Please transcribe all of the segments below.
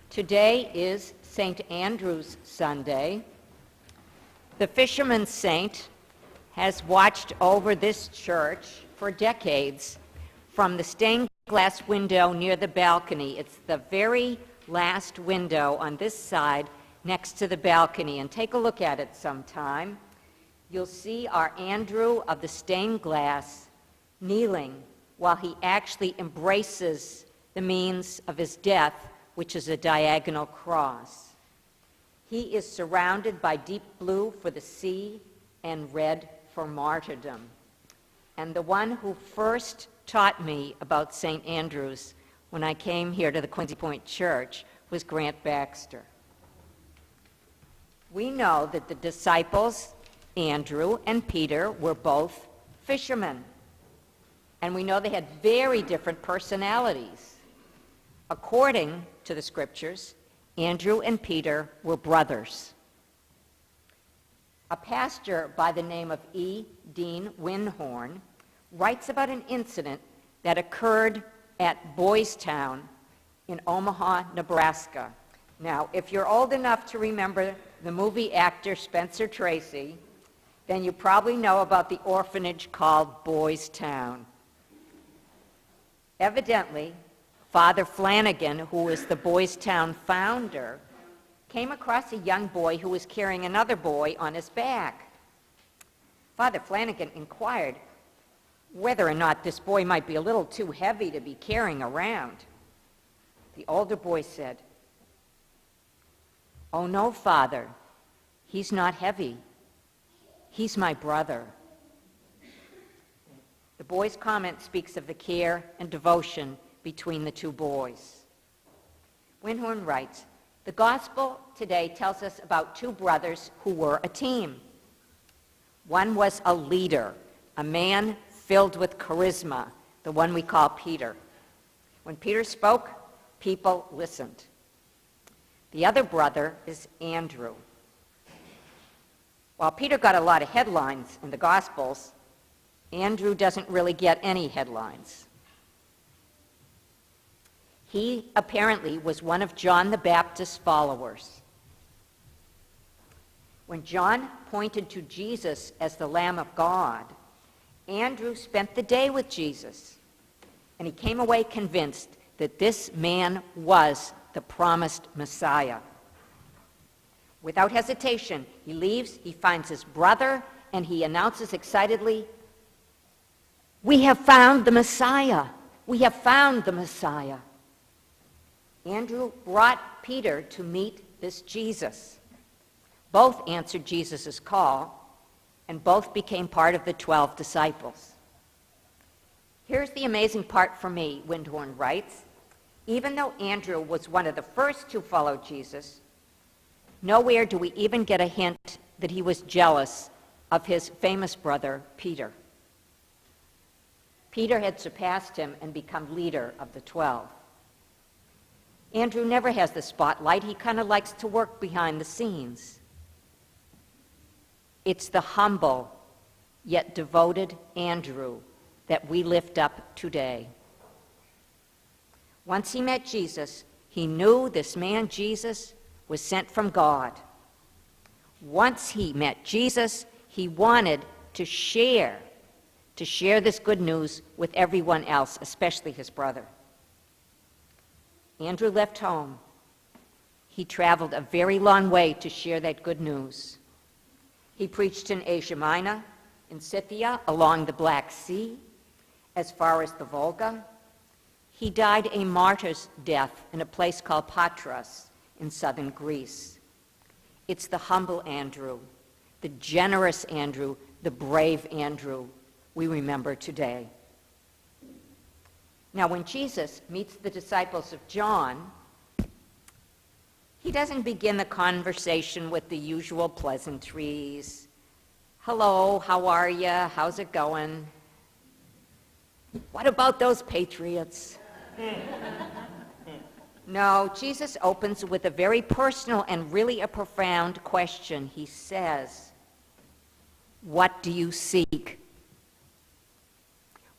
Today is St. Andrew's Sunday. The fisherman saint has watched over this church for decades from the stained glass window near the balcony. It's the very last window on this side next to the balcony, and take a look at it sometime. You'll see our Andrew of the stained glass kneeling while he actually embraces the means of his death, which is a diagonal cross. He is surrounded by deep blue for the sea and red for martyrdom. And the one who first taught me about St. Andrew's when I came here to the Quincy Point Church was Grant Baxter. We know that the disciples, Andrew and Peter, were both fishermen. And we know they had very different personalities. According to the scriptures, Andrew and Peter were brothers. A pastor by the name of E. Dean Winhorn writes about an incident that occurred at Boys Town in Omaha, Nebraska. Now, if you're old enough to remember the movie actor Spencer Tracy, then you probably know about the orphanage called Boys Town. Evidently, Father Flanagan, who was the Boys Town founder, came across a young boy who was carrying another boy on his back. Father Flanagan inquired whether or not this boy might be a little too heavy to be carrying around. The older boy said, "Oh no, Father, he's not heavy. He's my brother." The boy's comment speaks of the care and devotion between the two boys. Winhorn writes, "The gospel today tells us about two brothers who were a team. One was a leader, a man filled with charisma, the one we call Peter. When Peter spoke, people listened. The other brother is Andrew. While Peter got a lot of headlines in the Gospels, Andrew doesn't really get any headlines. He apparently was one of John the Baptist's followers. When John pointed to Jesus as the Lamb of God, Andrew spent the day with Jesus, and he came away convinced that this man was the promised Messiah. Without hesitation, he leaves, he finds his brother, and he announces excitedly, "We have found the Messiah! We have found the Messiah!" Andrew brought Peter to meet this Jesus. Both answered Jesus' call, and both became part of the 12 disciples. Here's the amazing part for me, Winhorn writes. Even though Andrew was one of the first to follow Jesus, nowhere do we even get a hint that he was jealous of his famous brother, Peter. Peter had surpassed him and become leader of the 12. Andrew never has the spotlight. He kind of likes to work behind the scenes. It's the humble yet devoted Andrew that we lift up today. Once he met Jesus, he knew this man, Jesus, was sent from God. Once he met Jesus, he wanted to share this good news with everyone else, especially his brother. Andrew left home. He traveled a very long way to share that good news. He preached in Asia Minor, in Scythia, along the Black Sea, as far as the Volga. He died a martyr's death in a place called Patras in southern Greece. It's the humble Andrew, the generous Andrew, the brave Andrew we remember today. Now, when Jesus meets the disciples of John, he doesn't begin the conversation with the usual pleasantries. "Hello, how are you? How's it going? What about those patriots?" No, Jesus opens with a very personal and really a profound question. He says, "What do you seek?"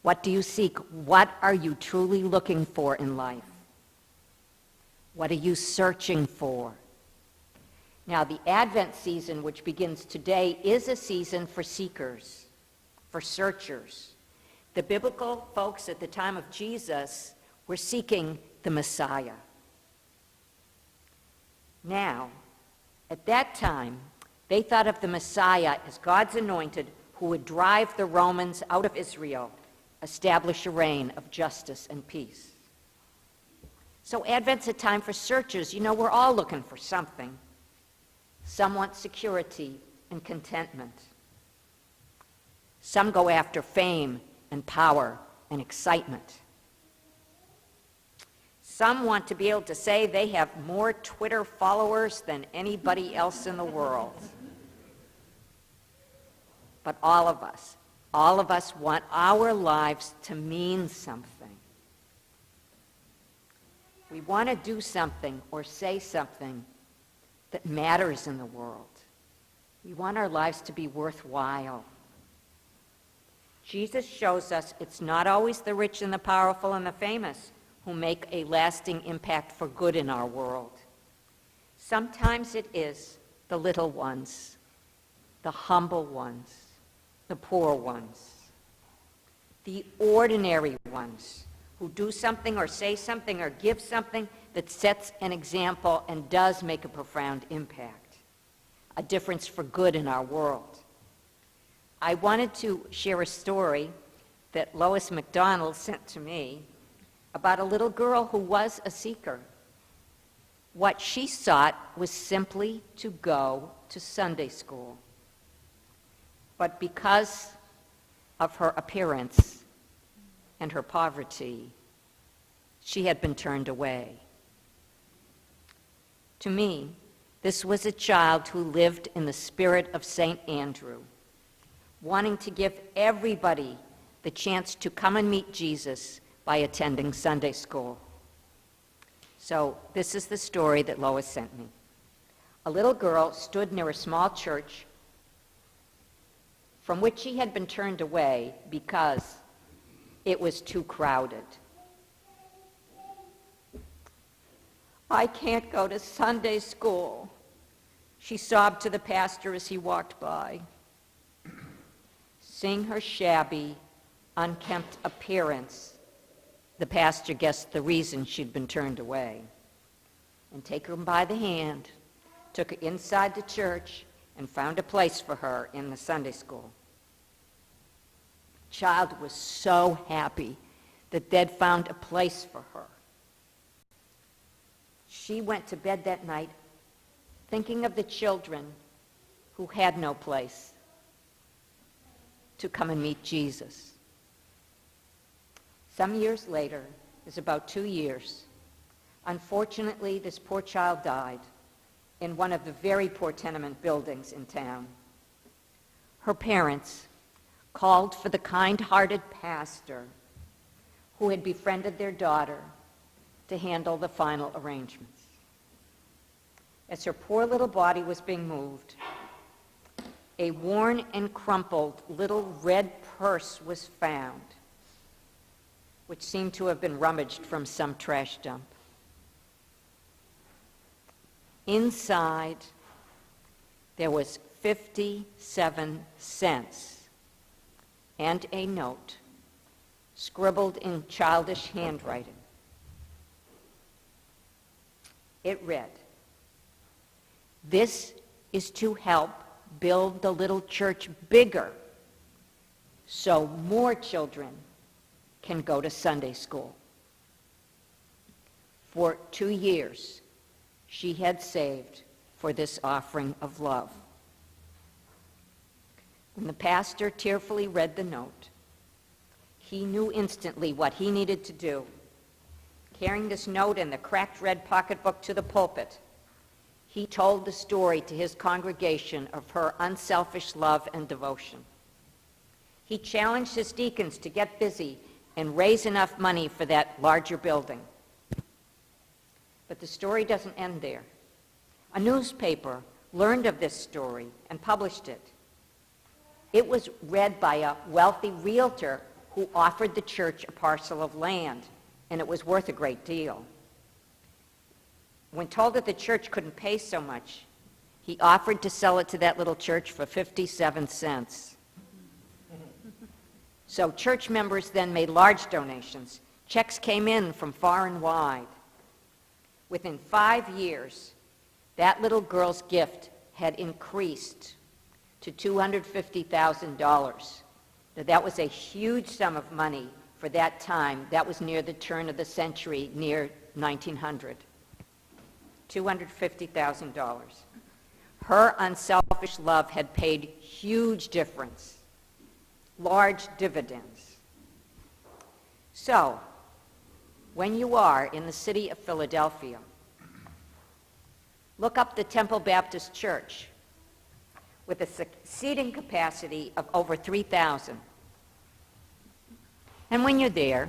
What do you seek? What are you truly looking for in life? What are you searching for? Now, the Advent season, which begins today, is a season for seekers, for searchers. The biblical folks at the time of Jesus were seeking the Messiah. Now, at that time, they thought of the Messiah as God's anointed who would drive the Romans out of Israel, establish a reign of justice and peace. So Advent's a time for searchers. You know, we're all looking for something. Some want security and contentment. Some go after fame and power and excitement. Some want to be able to say they have more Twitter followers than anybody else in the world. But all of us want our lives to mean something. We want to do something or say something that matters in the world. We want our lives to be worthwhile. Jesus shows us it's not always the rich and the powerful and the famous who make a lasting impact for good in our world. Sometimes it is the little ones, the humble ones, the poor ones, the ordinary ones who do something or say something or give something that sets an example and does make a profound impact, a difference for good in our world. I wanted to share a story that Lois McDonald sent to me about a little girl who was a seeker. What she sought was simply to go to Sunday school. But because of her appearance and her poverty, she had been turned away. To me, this was a child who lived in the spirit of St. Andrew, wanting to give everybody the chance to come and meet Jesus by attending Sunday school. So this is the story that Lois sent me. A little girl stood near a small church from which she had been turned away because it was too crowded. "I can't go to Sunday school," she sobbed to the pastor as he walked by. Seeing her shabby, unkempt appearance, the pastor guessed the reason she'd been turned away, and taking her by the hand, took her inside the church and found a place for her in the Sunday school. The child was so happy that they'd found a place for her. She went to bed that night thinking of the children who had no place to come and meet Jesus. Some years later, it was about 2 years, unfortunately, this poor child died in one of the very poor tenement buildings in town. Her parents called for the kind-hearted pastor who had befriended their daughter to handle the final arrangements. As her poor little body was being moved, a worn and crumpled little red purse was found, which seemed to have been rummaged from some trash dump. Inside, there was 57 cents and a note scribbled in childish handwriting. It read, "This is to help build the little church bigger so more children can go to Sunday school." For 2 years, she had saved for this offering of love. When the pastor tearfully read the note, he knew instantly what he needed to do. Carrying this note in the cracked red pocketbook to the pulpit, he told the story to his congregation of her unselfish love and devotion. He challenged his deacons to get busy and raise enough money for that larger building. But the story doesn't end there. A newspaper learned of this story and published it. It was read by a wealthy realtor who offered the church a parcel of land, and it was worth a great deal. When told that the church couldn't pay so much, he offered to sell it to that little church for 57 cents. So church members then made large donations. Checks came in from far and wide. Within 5 years, that little girl's gift had increased to $250,000. Now, that was a huge sum of money for that time. That was near the turn of the century, near 1900. $250,000. Her unselfish love had paid huge difference, large dividends. So, when you are in the city of Philadelphia, look up the Temple Baptist Church with a seating capacity of over 3,000. And when you're there,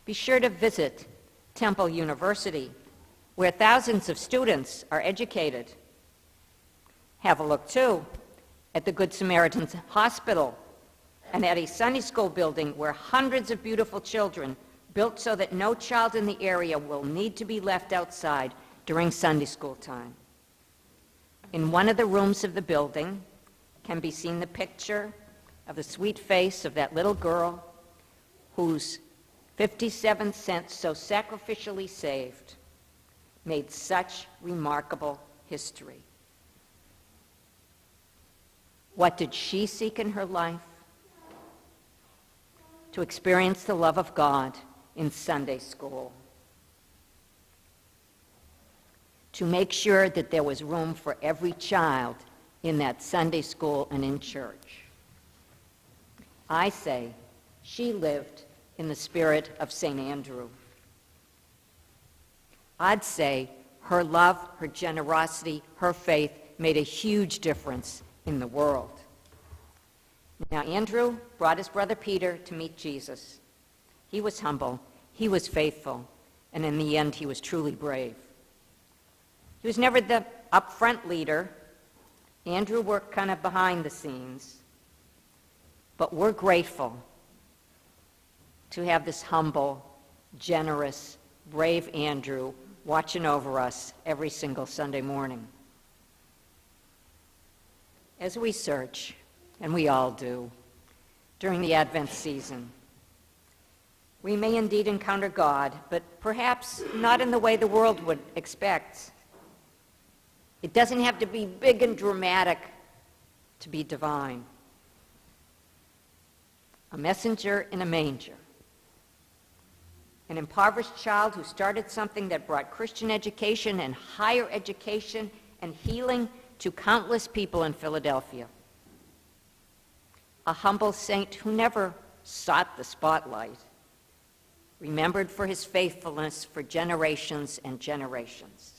be sure to visit Temple University, where thousands of students are educated. Have a look, too, at the Good Samaritan's Hospital and at a Sunday school building where hundreds of beautiful children, built so that no child in the area will need to be left outside during Sunday school time. In one of the rooms of the building can be seen the picture of the sweet face of that little girl whose 57 cents so sacrificially saved made such remarkable history. What did she seek in her life? To experience the love of God in Sunday school. To make sure that there was room for every child in that Sunday school and in church. I say she lived in the spirit of St. Andrew. I'd say her love, her generosity, her faith made a huge difference in the world. Now, Andrew brought his brother Peter to meet Jesus. He was humble, he was faithful, and in the end, he was truly brave. He was never the upfront leader. Andrew worked kind of behind the scenes. But we're grateful to have this humble, generous, brave Andrew watching over us every single Sunday morning. As we search, and we all do, during the Advent season, we may indeed encounter God, but perhaps not in the way the world would expect. It doesn't have to be big and dramatic to be divine. A messenger in a manger. An impoverished child who started something that brought Christian education and higher education and healing to countless people in Philadelphia. A humble saint who never sought the spotlight, remembered for his faithfulness for generations and generations.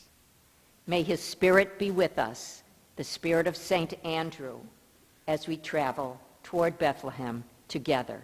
May his spirit be with us, the spirit of St. Andrew, as we travel toward Bethlehem together.